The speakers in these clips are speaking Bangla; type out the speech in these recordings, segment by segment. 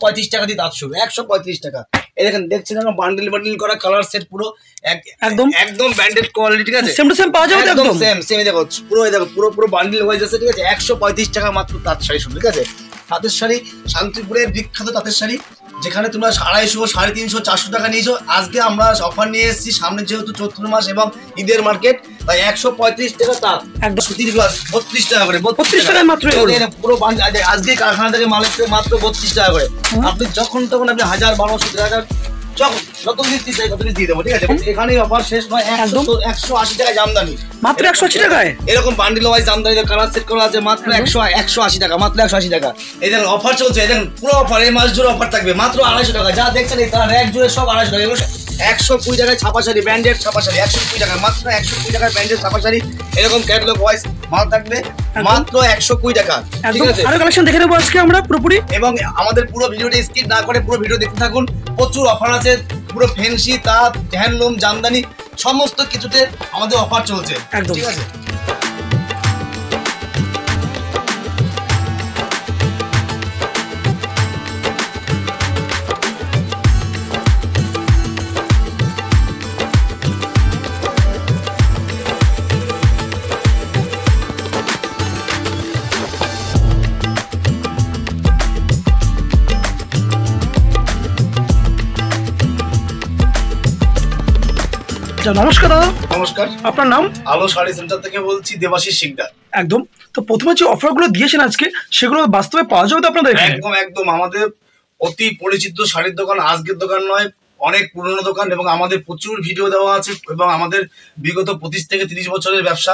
135 টাকা দিয়ে তাঁত শুরু, 135 টাকা। এই দেখেন, দেখছেন আমরা বান্ডিল বান্ডিল করা কালার সেট, পুরো একদম একদম ব্র্যান্ডেড কোয়ালিটি, ঠিক আছে? সেম টু সেম পাওয়া যাবে, একদম সেম সেম। দেখো পুরো, দেখো পুরো বান্ডিল ওয়াইজ আছে, ঠিক আছে? 135 টাকা মাত্র তাঁত শাড়ি শুরু, ঠিক আছে? তাঁতের শাড়ি, শান্তিপুরের বিখ্যাত তাঁতের শাড়ি, যেখানে তোমরা 250, 350, 400 টাকা নিয়েছো। আজকে আমরা অফার নিয়ে এসেছি, সামনে যেহেতু চৈত্র মাস এবং ঈদের মার্কেট, তাই 135 টাকা তাঁত, একদম সুতির গ্লাস 32 টাকা করে, 32 টাকায় মাত্র। পুরো আজকে কারখানা থেকে মাল এসছে মাত্র 32 টাকা করে। আপনি যখন তখন আপনি 1000, 1200, 3000 যত দিচ্ছি চাই তত দিয়ে দেবো, ঠিক আছে? এখানে অফার শেষ নয়, 180 টাকা জামদানি, মাত্র 180 টাকায়। এরকম bundle wise Jamdani colour set করা আছে, মাত্র 180 টাকা, মাত্র 180 টাকা। এই দেখেন অফার চলছে, এই দেখেন পুরো অফার, এই মাস জুড়ে অফার থাকবে, মাত্র 250 টাকা। যা দেখছেন এই তার এক জুড়ে সব 250 টাকা। এগুলো 120 টাকায় ছাপা শাড়ি, ব্র্যান্ডেড ছাপা শাড়ি 120 টাকা, মাত্র 120 টাকায় ব্র্যান্ডেড ছাপা শাড়ি। এরকম ক্যাটালগ ওয়াইজ মাল থাকবে, মাত্র 120 টাকা, ঠিক আছে? আরো কালেকশন দেখে নেবো আজকে আমরা পুরোপুরি, এবং আমাদের পুরো ভিডিওটা স্কিপ না করে পুরো ভিডিও দেখতে থাকুন। প্রচুর অফার আছে, পুরো ফ্যান্সি, তাঁত, হ্যান্ডলুম, জামদানি সমস্ত কিছুতে আমাদের অফার চলছে, ঠিক আছে? নমস্কার দাদা। নমস্কার, আপনার নাম? আলো শাড়ি সেন্টার থেকে বলছি, দেবাশিস শিকদার। একদম। তো প্রথমে যে অফারগুলো দিয়েছেন আজকে, সেগুলো বাস্তবে পাওয়া যাবে তো আপনাদের এখানে? একদম একদম, আমাদের অতি পরিচিত শাড়ির দোকান, আজকের দোকান নয়, অনেক পুরনো দোকান, এবং আমাদের প্রচুর ভিডিও দেওয়া আছে, এবং আমাদের বিগত 25 থেকে 30 বছরের ব্যবসা,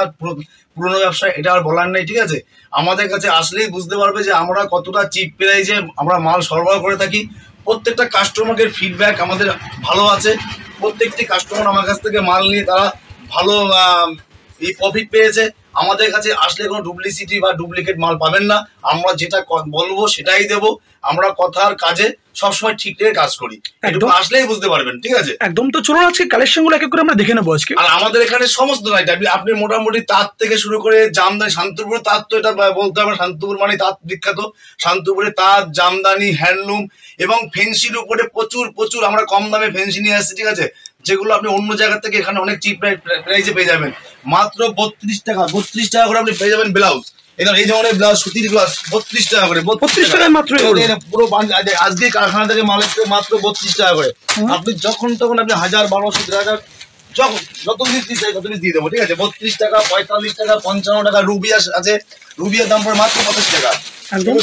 পুরনো ব্যবসা, এটা আর বলার নেই, ঠিক আছে? আমাদের কাছে আসলেই বুঝতে পারবে যে আমরা কতটা চিপ প্রাইসে আমরা মাল সরবরাহ করে থাকি। প্রত্যেকটা কাস্টমারের ফিডব্যাক আমাদের ভালো আছে, প্রত্যেকটি কাস্টমার আমার কাছ থেকে মাল নিয়ে তারা ভালো এই প্রফিট পেয়েছে। আমাদের কাছে আসলে কোনো ডুপ্লিসিটি বা ডুপ্লিকেট মাল পাবেন না, আমরা যেটা বলবো সেটাই দেবো। আমরা কথার কাজে সবসময় ঠিক রেখে কাজ করি, একদম আসলেই বুঝতে পারবেন, ঠিক আছে? একদম। তো চলুন আজকে কালেকশনগুলো এক এক করে আমরা দেখে নেবো আজকে। আর আমাদের এখানে সমস্ত নাইট আপনি মোটামুটি তাঁত থেকে শুরু করে জামদানি, শান্তিপুর তাঁত তো এটা বলতে হবে, শান্তিপুর মানে তাঁত বিখ্যাত। শান্তিপুরে তাঁত, জামদানি, হ্যান্ডলুম এবং ফেন্সির উপরে প্রচুর আমরা কম দামে ফেন্সি নিয়ে আসছি, ঠিক আছে? যেগুলো আপনি অন্য জায়গা থেকে এখানে অনেক চিপ প্রাইসে পেয়ে যাবেন। মাত্র 32 টাকা, 32 টাকা করে আপনি পেয়ে যাবেন ব্লাউজ। এই ধরনের ব্লাউজ, সুতির ব্লাউজ 32 টাকা করে, 32 টাকায় মাত্র। পুরো আজকে কারখানা থেকে মাল এসছে মাত্র 32 টাকা করে। আপনি যখন তখন আপনি 1000, 1200, 3000 যত দিচ্ছি চাই তত দিয়ে দেবো, ঠিক আছে? 32 টাকা, 45 টাকা, 55 টাকা। রুবিয়া আছে, রুবিয়ার দাম পড়ে মাত্র 25 টাকা।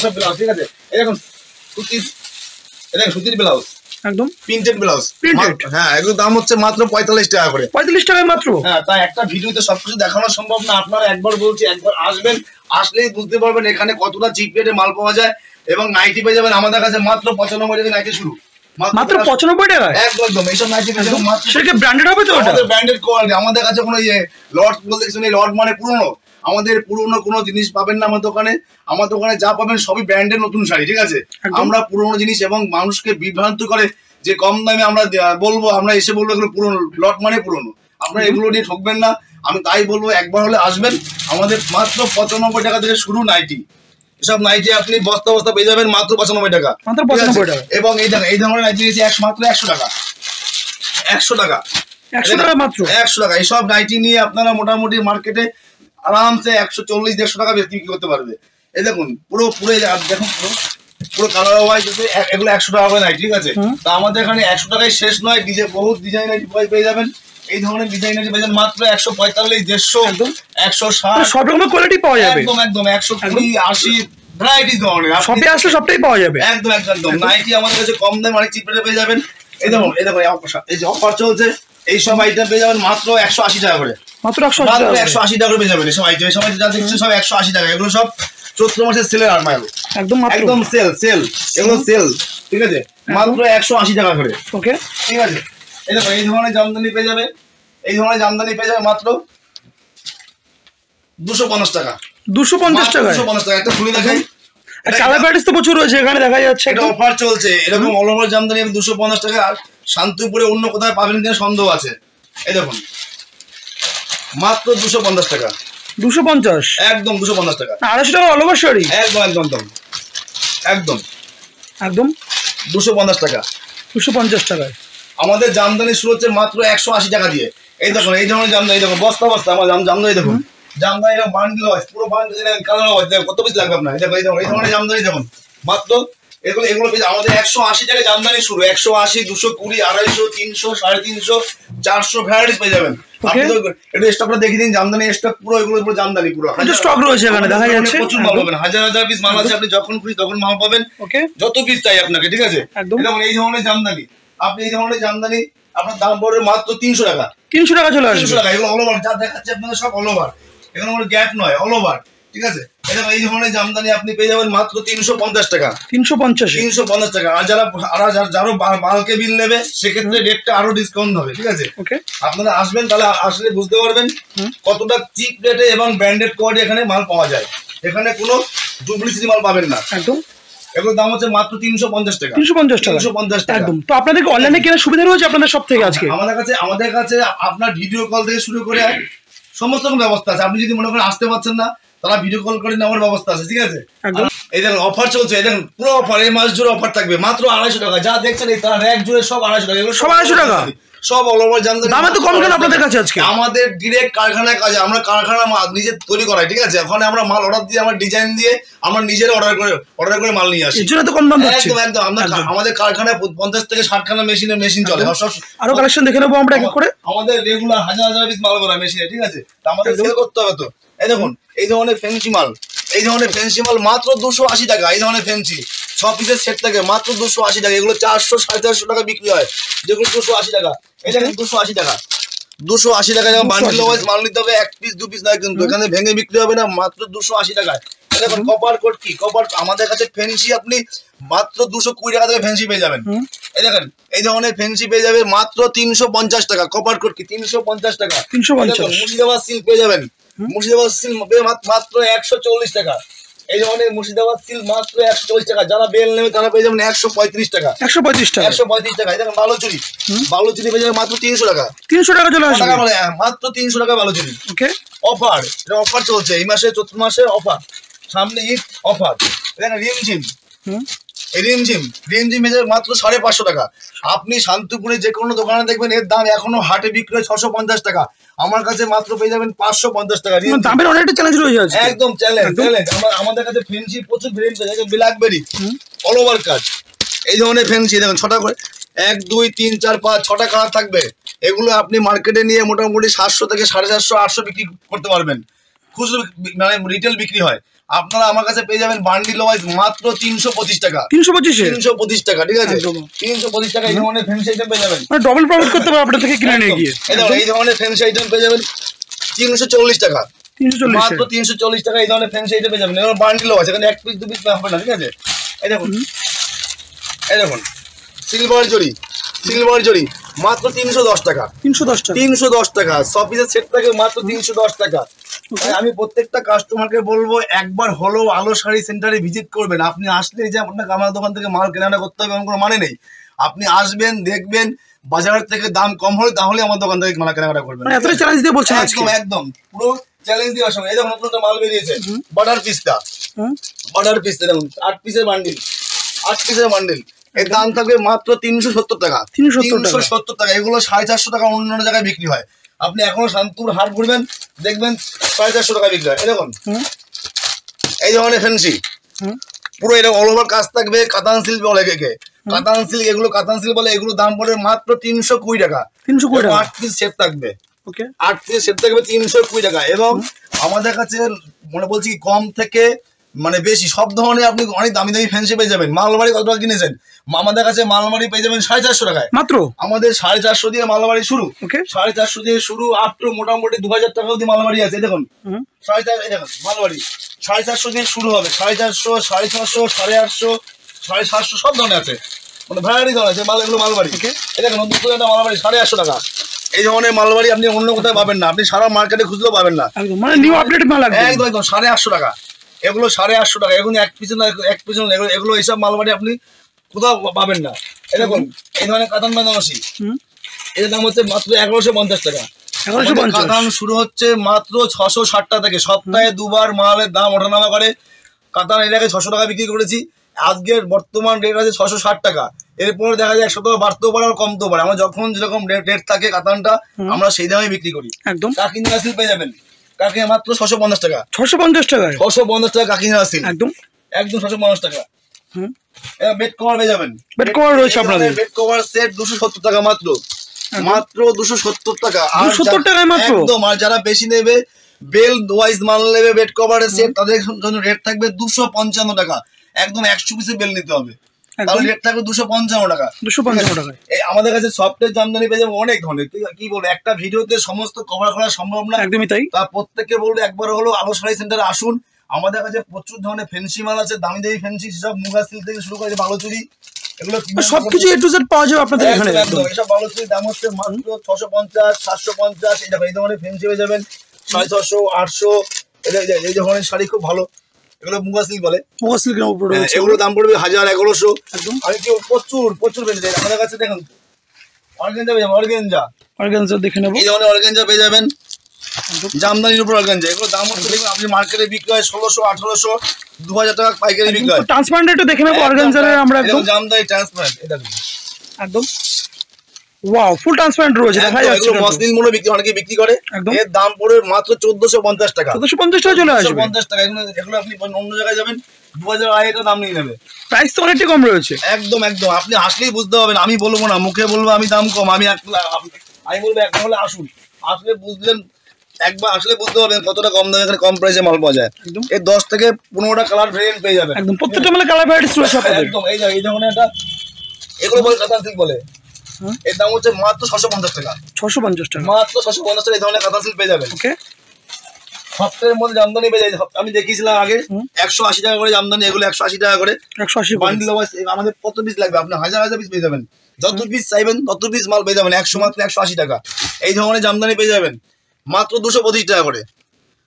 সব ব্লাউজ, ঠিক আছে? এরকম সুতির ব্লাউজ, একদম প্রিন্টেড ব্লাউজ, হ্যাঁ, এগুলো দাম হচ্ছে মাত্র 45 টাকা করে। 45 টাকায় মাত্র। হ্যাঁ, তাই একটা ভিডিওতে সবকিছু দেখানো সম্ভব না। আপনারা একবার বলছি, একবার আসবেন, আসলেই বুঝতে পারবেন এখানে কতটা চিপ রেটে মাল পাওয়া যায়। এবং নাইটি পেয়ে যাবেন আমাদের কাছে মাত্র 95 টাকা নাইটি শুরু, মাত্র 95 টাকা। একদম এইসব নাইটি পেয়ে যাবেন মাত্র। সেটা ব্র্যান্ডেড হবে তো? ওটা ব্র্যান্ডেড কোয়ালিটি। আমাদের কাছে কোনো লট বলতে কিছু নেই, লট মানে পুরনো। আমাদের পুরনো কোনো জিনিস পাবেন না আমার দোকানে। আমার দোকানে যা পাবেন সবই ব্র্যান্ডের নতুন শাড়ি, ঠিক আছে? আমরা পুরনো জিনিস, এবং মানুষকে বিভ্রান্ত করে যে কম দামে আমরা বলবো, আমরা এসে বলবো এগুলো পুরনো, লট মানে পুরনো। আপনারা এগুলো নিয়ে ঠকবেন না, আমি তাই বলবো একবার হলে আসবেন। আমাদের মাত্র 95 টাকা থেকে শুরু নাইটি। এসব নাইটি আপনি বস্তা বস্তা পেয়ে যাবেন মাত্র 95 টাকা। এবং এই ধরনের নাইটি নিয়েছি মাত্র 100 টাকা, 100 টাকা, 100 টাকা মাত্র, 100 টাকা। এইসব নাইটি নিয়ে আপনারা মোটামুটি মার্কেটে আরামসে 140-150 টাকা বিক্রি করতে পারবে। এই দেখুন পুরো দেখুন পুরো কালার ওয়াইজ এগুলো 100 টাকা করে নাই, ঠিক আছে? তা আমাদের এখানে 100 টাকায় শেষ নয়, বহুত ডিজাইন পেয়ে যাবেন। এই ধরনের ডিজাইন পেয়ে যাবেন মাত্র 145, 150, 160, সব রকমের কোয়ালিটি পাওয়া যাবে। একদম একদম 120, 80 ভ্যারাইটিস ধরনের সবই আসলে সবটাই পাওয়া যাবে। একদম একদম নাইটি আমাদের কাছে কম দামে অনেক চিপ রেটে পেয়ে যাবেন। এই দেখুন এই যে অফার চলছে, এই সব আইটেম পেয়ে যাবেন মাত্র 180 টাকা করে, মাত্র 180 টাকা করে পেয়ে যাবেন। এসব আইটেম যা দেখছেন সব 180 টাকা। এগুলো সব চৈত্র মাসের সেলের আর মাল, একদম সেল, এগুলো সেল, ঠিক আছে? মাত্র 180 টাকা করে, ওকে, ঠিক আছে? এই দেখো এই ধরনের জামদানি পেয়ে যাবে, মাত্র 250 টাকা, 250 টাকা, 250 টাকা। একটা খুলে দেখাই, কালার ভ্যারাইটিস তো প্রচুর রয়েছে এখানে, দেখা যাচ্ছে এটা অফার চলছে। এরকম অল ওভার জামদানি 250 টাকা। আর শান্তিপুরে অন্য কোথায় পাবেন কিনা সন্দেহ আছে। এই দেখুন মাত্র 250 টাকা, 250, একদম 250 টাকা। 250 টাকা অল ওভার শাড়ি, একদম একদম একদম একদম একদম 250 টাকা। 250 টাকায় আমাদের জামদানি শুরু হচ্ছে মাত্র 180 টাকা দিয়ে। এই দেখুন এই ধরনের জামদানি, দেখুন বস্তা বস্তা আমার জামদানি, দেখুন জামদানি বান্ডিল হয়, পুরো বান্ডিল কালার হয়, কত পিস লাগবে আপনার? এই ধরনের জামদানি দেখুন মাত্র এগুলো আমাদের 180 টাকা জামদানি শুরু। 180, 220, 250, 300, 350, 400 ভ্যারাইটিস পেয়ে যাবেন। আপনি তো একটু স্টকটা দেখিয়ে দিন, জামদানি স্টক পুরো, এগুলো পুরো জামদানি পুরো স্টক রয়েছে এখানে দেখা যাচ্ছে। প্রচুর মাল পাবেন, হাজার হাজার পিস মাল আছে, আপনি যখন খুশি তখন মাল পাবেন, যত পিস চাই আপনাকে, ঠিক আছে? যেমন এই ধরনের জামদানি, আপনি এই ধরনের জামদানি আপনার দাম পড়বে মাত্র 300 টাকা। 300 টাকা চলে আসবে। 300 টাকা। এগুলো অল ওভার যা দেখাচ্ছে আপনাদের সব অল ওভার, এখানে কোনো গ্যাপ নয়, অল ওভার, ঠিক আছে? এই ধরনের জামদানি আপনি পেয়ে যাবেন মাত্র 350 টাকা। 350 টাকা। আর যারা বালকে বিল নেবে সেক্ষেত্রে রেটটা আরো ডিসকাউন্ট হবে, ঠিক আছে? আপনারা আসবেন, তাহলে আসলে বুঝতে পারবেন কতটা চিপ রেটে এবং ব্র্যান্ডেড কোয়ালিটি এখানে মাল পাওয়া যায়। এখানে কোনো ডুপ্লিসিটি মাল পাবেন না একদম। এগুলোর দাম হচ্ছে মাত্র 350 টাকা। 350 টাকা একদম। তো আপনাদের অনলাইনে কেনার সুবিধা রয়েছে আপনাদের সব থেকে আজকে? আমাদের কাছে আপনার ভিডিও কল থেকে শুরু করে সমস্ত রকম ব্যবস্থা আছে। আপনি যদি মনে করেন আসতে পারছেন না, তারা ভিডিও কল করে নেওয়ার ব্যবস্থা আছে, ঠিক আছে? এই দেখুন অফার চলছে, এই দেখুন পুরো অফার, এই মাস জুড়ে অফার থাকবে মাত্র 250 টাকা। যা দেখছেন এই তারা র্যাক জুড়ে সব 250 টাকা। এগুলো সব 250 টাকা, সব অল ওভার জামদানি। দাম এত কম কেন আপনাদের কাছে আজকে? আমাদের ডিরেক্ট কারখানায় কাজ, আমরা কারখানা নিজে তৈরি করাই, ঠিক আছে? ওখানে আমরা মাল অর্ডার দিয়ে, আমার ডিজাইন দিয়ে আমরা নিজেরা অর্ডার করে মাল নিয়ে আসি। এর জন্য তো কম দাম হচ্ছে। একদম আমাদের কারখানায় 50 থেকে 60 খানা মেশিন চলে। আরো কালেকশন দেখে নেবো আমরা এক এক করে। আমাদের রেগুলার হাজার হাজার পিস মাল করা মেশিনে, ঠিক আছে? আমাদের সেল করতে হবে তো। এই দেখুন এই ধরনের ফ্যান্সি মাল, মাত্র 280 টাকা। এই ধরনের ফ্যান্সি 6 পিসের সেট থাকে মাত্র 280 টাকা। এগুলো 400, 450 টাকা বিক্রি হয়, যেগুলো 280 টাকা। এই দেখেন 280 টাকা। 280 টাকা যেমন বান্ডিল ওয়াইজ মাল নিতে হবে, 1 পিস 2 পিস নয় কিন্তু, এখানে ভেঙে বিক্রি হবে না, মাত্র 280 টাকায়। দেখুন কপার কোট কি কপার, আমাদের কাছে ফ্যান্সি আপনি মাত্র 220 টাকা থেকে ফ্যান্সি পেয়ে যাবেন। এই দেখেন এই ধরনের ফ্যান্সি পেয়ে যাবেন মাত্র 350 টাকা। কপার কোট কি 350 টাকা। 350। মুর্শিদাবাদ সিল্ক পেয়ে যাবেন, মুর্শিদাবাদ সিল্ক মাত্র 140 টাকা। এই ধরনের মুর্শিদাবাদ সিল্ক মাত্র 140 টাকা। যারা বেল নেবে তারা পেয়ে যাবেন 135 টাকা। 135 টাকা। 135 টাকা। এই দেখেন বালুচুরি পেয়ে যাবেন মাত্র 300 টাকা। 300 টাকা চলে আসবে মাত্র 300 টাকা বালুচুরি। ওকে, অফার, এটা অফার চলছে এই মাসে, চৈত্র মাসে অফার, সামনে ঈদ অফার। দেখেন রিমঝিম পেয়ে যাবে মাত্র 550 টাকা। আপনি শান্তিপুরে যে কোনো দোকানে দেখবেন এর দাম এখনো হাটে বিক্রি হয় 650 টাকা, আমার কাছে মাত্র পেয়ে যাবেন 550 টাকা। দামের অনেকটা চ্যালেঞ্জ রয়েছে, একদম চ্যালেঞ্জ। আমাদের কাছে ফেন্সি প্রচুর ভেরিয়েন্ট আছে, ব্ল্যাকবেরি অল ওভার কাজ। এই ধরনের ফেন্সি দেখুন 6টা করে, 1 2 3 4 5 6টা কালার থাকবে। এগুলো আপনি মার্কেটে নিয়ে মোটামুটি 700 থেকে 750, 800 বিক্রি করতে পারবেন। খুচরো মানে রিটেল বিক্রি হয়। আপনারা আমার কাছে পেয়ে যাবেন বান্ডিল ওয়াইজ মাত্র 325 টাকা। 325 টাকা, ঠিক আছে? 325 টাকা এই ধরনের ফ্যান্সি আইটেম পেয়ে যাবেন, মানে ডবল প্রফিট করতে পারবেন আপনার থেকে কিনে নিয়ে গিয়ে। এই ধরনের ফ্যান্সি আইটেম পেয়ে যাবেন 340 টাকা। মাত্র 340 টাকা এই ধরনের ফ্যান্সি আইটেম পেয়ে যাবেন। এগুলো বান্ডিল ওয়াইজ, এখানে 1 পিস 2 পিস হবে না, ঠিক আছে? এই দেখুন সিলভার জরি মাত্র 310 টাকা। 310 টাকা। 6 পিসের সেট থাকে মাত্র 310 টাকা। আমি প্রত্যেকটা কাস্টমারকে বলবো একবার হলো আলো শাড়ি সেন্টারে ভিজিট করবেন। আপনি আসলে যে আপনাকে আমার দোকান থেকে মাল কেনাকাটা করতে হবে এমন কোনো মানে নেই। আপনি আসবেন, দেখবেন, বাজারের থেকে দাম কম হলে তাহলে আমার দোকান থেকে মাল কেনাকাটা করবেন। একদম পুরো চ্যালেঞ্জ দিয়ে আসবে। এই দেখুন নতুন একটা মাল বেরিয়েছে বাটার পিস্তা দেখুন 8 পিসের বান্ডিল। এর দাম থাকবে মাত্র 370 টাকা। 370 টাকা। এগুলো 450 টাকা অন্য জায়গায় বিক্রি হয়। আপনি এখনো শান্তিপুর হাট ঘুরবেন, দেখবেন 450 টাকা বিক্রি হয়। এই দেখুন এই ধরনের ফ্যান্সি পুরো এরকম অল ওভার কাজ থাকবে। কাতান সিল্ক বলে, কাতান সিল্ক, এগুলো কাতান সিল্ক বলে। এগুলো দাম পড়বে মাত্র 320 টাকা। 8 পিস সেট থাকবে, 8 পিস সেট থাকবে 320 টাকা। এবং আমাদের কাছে মনে বলছি কম থেকে মানে বেশি সব ধরনের আপনি অনেক দামি ফ্যান্সি পেয়ে যাবেন। মালবাড়ি কত টাকা কিনেছেন? আমাদের কাছে মালবাড়ি পেয়ে যাবেন 450 টাকায় মাত্র। আমাদের 450 দিয়ে মালবাড়ি শুরু, 450 দিয়ে শুরু আপ টু মোটামুটি 2000 টাকা অবধি মালবাড়ি আছে। দেখুন 450, দেখুন মালবাড়ি 450 দিয়ে শুরু হবে, 450, 650, 850, 750 সব ধরনের আছে, মানে ভ্যারাইটি ধরনের আছে মাল। এগুলো মালবাড়ি। এই দেখুন নতুন একটা মালবাড়ি 850 টাকা। এই ধরনের মালবাড়ি আপনি অন্য কোথায় পাবেন না, আপনি সারা মার্কেটে খুঁজলেও পাবেন না। একদম 850 টাকা। এগুলো 850 টাকা। এখন এক পিছনে এগুলো এইসব মালবাড়ি আপনি কোথাও পাবেন না। এরকম এই ধরনের কাতান বানারসি, এর দাম হচ্ছে মাত্র 1150 টাকা। কাতান শুরু হচ্ছে মাত্র 660 টাকা থেকে। সপ্তাহে 2 বার মালের দাম ওঠানামা করে। কাতান এর আগে 600 টাকা বিক্রি করেছি, আজকের বর্তমান রেট আছে 660 টাকা। এরপরে দেখা যায় 100 টাকা বাড়তেও পারে আর কমতেও পারে। আমরা যখন যেরকম রেট থাকে কাতানটা আমরা সেই দামে বিক্রি করি। একদম কাকিনাড়া সিল্ক পেয়ে যাবেন কাকি মাত্র 650 টাকা। 650 টাকায় 650 টাকা কাকিনাড়া সিল্ক, একদম একদম 650 টাকা। বেড কভার পেয়ে যাবেন, বেড কভার রয়েছে আপনাদের। বেড কভার সেট 270 টাকা মাত্র, মাত্র 270 টাকা। 270 টাকায় মাত্র, একদম। আর যারা বেশি নেবে বেল ওয়াইজ মাল নেবে বেড কভারের সেট, তাদের জন্য রেট থাকবে 255 টাকা। একদম 100 পিসের বেল নিতে হবে, তাহলে রেট থাকবে 255 টাকা। 255 টাকা। এই আমাদের কাছে সফটওয়্যার জামদানি পেয়ে যাবে অনেক ধরনের। কি বলবো, একটা ভিডিওতে সমস্ত কভার করা সম্ভব না। একদমই তাই। তা প্রত্যেককে বলবো একবার হলো আলো শাড়ি সেন্টারে আসুন। আমাদের কাছে প্রচুর ধরনের ফ্যান্সি মাল আছে, দামি দামি ফ্যান্সি, সব মুগা সিল্ক থেকে শুরু করে ভালো চুড়ি, এগুলো সবকিছু এ টু জেড পাওয়া যাবে আপনাদের এখানে। একদম। এসব ভালো চুড়ির দাম হচ্ছে মাত্র 650, 750। এই ধরনের ফ্যান্সি পেয়ে যাবেন 650, 800। এই ধরনের শাড়ি খুব ভালো, এগুলো মুগা সিল্ক বলে। মুগা সিল্কের উপর রয়েছে, এগুলো দাম পড়বে 1000, 1100। একদম। আমি কি প্রচুর প্রচুর ফ্যান্সি আমাদের কাছে। দেখুন অর্গানজা পেয়ে যাবেন, অর্গানজা দেখে নেবো। এই ধরনের অর্গানজা পেয়ে যাবেন জামদানির উপর অর্গানজা। এগুলো দাম হচ্ছে দেখুন আপনি মার্কেটে বিক্রি হয় 1600, 1800, 2000 টাকা পাইকারি বিক্রি হয়। ট্রান্সপারেন্ট একটু দেখে নেবো অর্গানজার আমরা একদম জামদানি ট্রান্সপারেন্ট। এটা একদম ওয়াও, ফুল ট্রান্সপারেন্ট রয়েছে, দেখা যাচ্ছে। এগুলো মসলিন মূল্য বিক্রি অনেকে বিক্রি করে, এর দাম পড়বে মাত্র 1450 টাকা। 1450 টাকা চলে আসবে। 1450 টাকা। এগুলো আপনি অন্য জায়গায় যাবেন 2000, 2000 দাম নিয়ে নেবে। প্রাইস তো অনেকটা কম রয়েছে। একদম একদম। আপনি আসলেই বুঝতে পারবেন, আমি বলবো না, মুখে বলবো আমি দাম কম। আমি বলবো এক হলে আসুন, আসলে বুঝলেন, একবার আসলে বুঝতে পারবেন কতটা কম দামে এখানে কম প্রাইসে মাল পাওয়া যায়। এর 10 থেকে 15টা কালার ভেরিয়েন্ট পেয়ে যাবেন। একদম প্রত্যেকটা মালে কালার ভ্যারাইটিস রয়েছে আপনাদের। একদম। এই ধরনের একটা এগুলো বলে কাতান সিল্ক বলে, এর দাম হচ্ছে মাত্র 650 টাকা। 650 টাকা মাত্র 650 টাকা। এই ধরনের কাতান সিল্ক পেয়ে যাবেন। ওকে। সফটের মধ্যে জামদানি পেয়ে যাবে। আমি দেখিয়েছিলাম আগে 180 টাকা করে জামদানি, এগুলো 180 টাকা করে। 180 বান্ডিল ওয়াইজ আমাদের কত পিস লাগবে, আপনি হাজার হাজার পিস পেয়ে যাবেন। যত পিস চাইবেন তত পিস মাল পেয়ে যাবেন। 100 মাত্র 180 টাকা। এই ধরনের জামদানি পেয়ে যাবেন মাত্র 225 টাকা করে।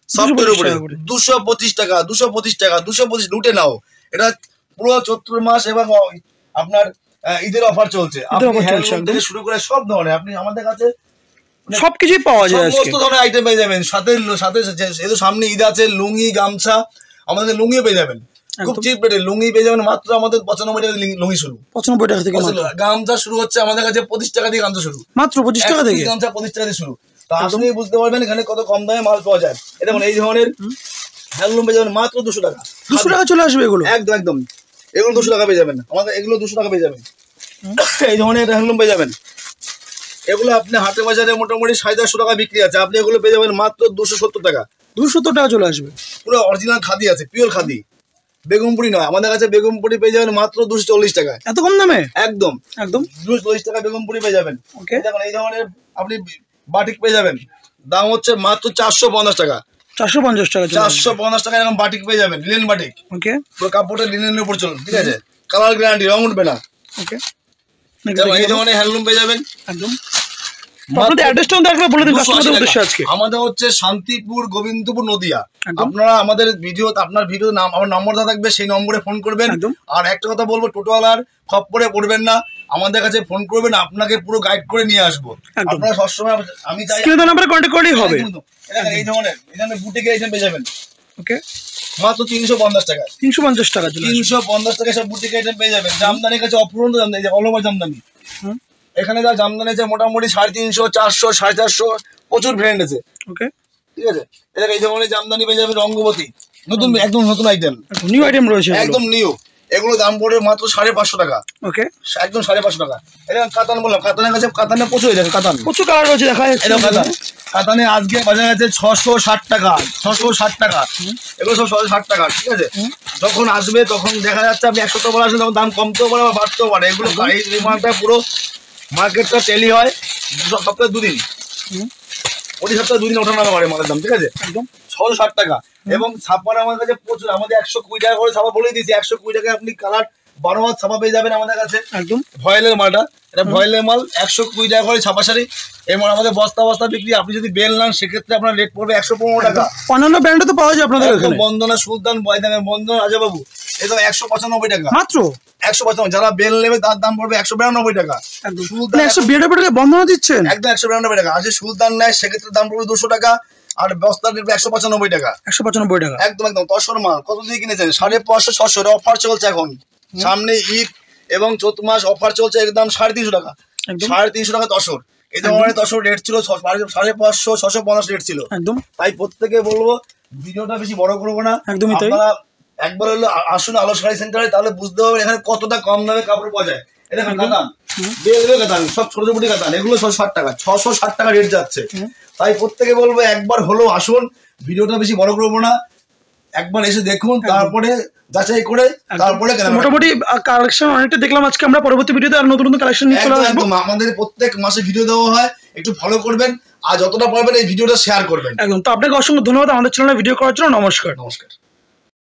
সফটের উপরে 225 টাকা, 225 টাকা, 225 লুটে নাও। এটা পুরো চৈত্র মাস এবং আপনার ঈদের অফার চলছে। আপনি শুরু করে সব ধরনের আপনি আমাদের কাছে সবকিছুই পাওয়া যায়। সমস্ত ধরনের আইটেম পেয়ে যাবেন। সাথে সাথে সামনে ঈদ আছে, লুঙ্গি গামছা, আমাদের লুঙ্গিও পেয়ে যাবেন খুব চিপ রেটে। লুঙ্গি পেয়ে যাবেন মাত্র আমাদের 95 টাকা লুঙ্গি শুরু, 95 টাকা থেকে। গামছা শুরু হচ্ছে আমাদের কাছে 25 টাকা দিয়ে, গামছা শুরু মাত্র 25 টাকা থেকে। গামছা 25 টাকা দিয়ে শুরু। তো আপনি বুঝতে পারবেন এখানে কত কম দামে মাল পাওয়া যায়। এটা দেখুন এই ধরনের হ্যান্ডলুম পেয়ে যাবেন মাত্র 200 টাকা। 200 টাকা চলে আসবে এগুলো। একদম একদম। এগুলো 200 টাকা পেয়ে যাবেন আমাদের, এগুলো 200 টাকা পেয়ে যাবেন। এই ধরনের হ্যান্ডলুম পেয়ে যাবেন। এগুলো আপনি হাটে বাজারে মোটামুটি 450 টাকা বিক্রি আছে, আপনি এগুলো পেয়ে যাবেন মাত্র 270 টাকা। 270 টাকা চলে আসবে। পুরো অরিজিনাল খাদি আছে, পিওর খাদি, বেগমপুরি নয়। আমাদের কাছে বেগমপুরি পেয়ে যাবেন মাত্র 240 টাকায়। এত কম দামে? একদম একদম 240 টাকা বেগমপুরি পেয়ে যাবেন। ওকে। দেখুন এই ধরনের আপনি বাটিক পেয়ে যাবেন, দাম হচ্ছে মাত্র 450 টাকা। 450 টাকা। 450 টাকা এরকম বাটিক পেয়ে যাবেন, লিনেন বাটিক। ওকে। পুরো কাপড়টা লিনেনের উপর চলুন, ঠিক আছে, কালার গ্যারান্টি, রং উঠবে না। ওকে। এই ধরনের হ্যান্ডলুম পেয়ে যাবেন। একদম। আপনাদের অ্যাড্রেসটা একবার বলে দিন কাস্টমারদের উদ্দেশ্যে আজকে। আমাদের হচ্ছে শান্তিপুর, গোবিন্দপুর, নদিয়া। আপনারা আমাদের আপনার ভিডিও নাম, আমার নম্বরটা থাকবে, সেই নম্বরে ফোন করবেন। আর একটা কথা বলবো, টোটোওয়ালার খপ্পরে পড়বেন না, আমাদের কাছে ফোন করবেন, আপনাকে পুরো গাইড করে নিয়ে আসবো। আপনারা সবসময়, আমি চাই স্ক্রিনে নাম্বারে কন্টাক্ট করলেই হবে। এই ধরনের বুটিকের আইটেম পেয়ে যাবেন। ওকে। মাত্র 350 টাকা। 350 টাকা। 350 টাকা সব বুটিক আইটেম পেয়ে যাবেন। জামদানির কাছে অপূর্ণ জামদানি, অল ওভার জামদানি। এখানে যা জামদানি আছে মোটামুটি 350, 400, 450 প্রচুর ভ্যারিয়েন্ট আছে। ওকে, ঠিক আছে। এটা এই ধরনের জামদানি পেয়ে যাবেন, রঙ্গবতী, নতুন, একদম নতুন আইটেম, নিউ আইটেম রয়েছে, একদম নিউ। এগুলো দাম পড়বে মাত্র 550 টাকা। ওকে, একদম 550 টাকা। এটা কাতান বললাম, কাতানের কাছে কাতানে প্রচুর হয়ে যাবে, কাতান প্রচুর কালার রয়েছে, দেখা যাচ্ছে। কাতানে আজকে বাজারে আছে 660 টাকা, 660 টাকা। এগুলো সব 660 টাকা, ঠিক আছে। যখন আসবে তখন দেখা যাচ্ছে আপনি 100 টাকা আসলে তখন দাম কমতেও পারে বা বাড়তেও পারে। এগুলো এই মালটা পুরো মার্কেটটা টেলি হয় সপ্তাহে 2 দিন, প্রতি সপ্তাহে 2 দিন ওঠানামা করে মালের দাম, ঠিক আছে। একদম 660 টাকা। এবং ছাপার আমার কাছে প্রচুর, আমাদের 120 টাকা করে ছাপা বলে দিয়েছি। 120 টাকায় আপনি কালার 12 মাস ছাপা পেয়ে যাবেন আমাদের কাছে। একদম ভয়েলের মালটা, এটা ভয়েলের মাল, 120 টাকা করে ছাপা শাড়ি। এবং আমাদের বস্তা বস্তা বিক্রি। আপনি যদি বেল নেন সেক্ষেত্রে আপনার রেট পড়বে 115 টাকা। অন্যান্য ব্র্যান্ডে তো পাওয়া যায় আপনাদের এখানে, বন্দনা, সুলতান, বন্দনা, রাজাবাবু, এটা 195 টাকা মাত্র। 195। যারা বেল নেবে তার দাম পড়বে 192 টাকা। সুলতান 192 টাকা বন্দনা দিচ্ছেন, একদম 192 টাকা। আর যদি সুলতান নেয় সেক্ষেত্রে দাম পড়বে 200 টাকা। আর বস্তার রেট 195 টাকা। 195 টাকা। একদম একদম। তসর মাল কত দিয়ে কিনেছেন? 550, 600 অফার চলছে এখন। সামনে ঈদ এবং চৈত মাস অফার চলছে একদম 350 টাকা, 350 টাকা তসর। এই ধরনের তসর রেট ছিল 550, 650 রেট ছিল একদম। তাই প্রত্যেকে বলবো ভিডিওটা বেশি বড় করবো না, একদমই তাই। আপনারা একবার হলো আসুন আলো শাড়ি সেন্টারে, তাহলে বুঝতে হবে এখানে কতটা কম দামে কাপড় পাওয়া যায়। এটা কাতান কাতান সব ছোট ছোট কাতান, এগুলো 660 টাকা, 660 টাকা রেট যাচ্ছে। তাই প্রত্যেকে বলবো একবার হলো আসুন, ভিডিওটা বেশি বড় করবো না, একবার এসে দেখুন, তারপরে যাচাই করে তারপরে মোটামুটি কালেকশন অনেকটা দেখলাম আজকে। আমরা পরবর্তী ভিডিওতে আর নতুন নতুন কালেকশন নিয়ে চলে আসবো। আমাদের প্রত্যেক মাসে ভিডিও দেওয়া হয়, একটু ফলো করবেন আর যতটা পারবেন এই ভিডিওটা শেয়ার করবেন। একদম। তো আপনাকে অসংখ্য ধন্যবাদ আমাদের চ্যানেলে ভিডিও করার জন্য। নমস্কার। নমস্কার।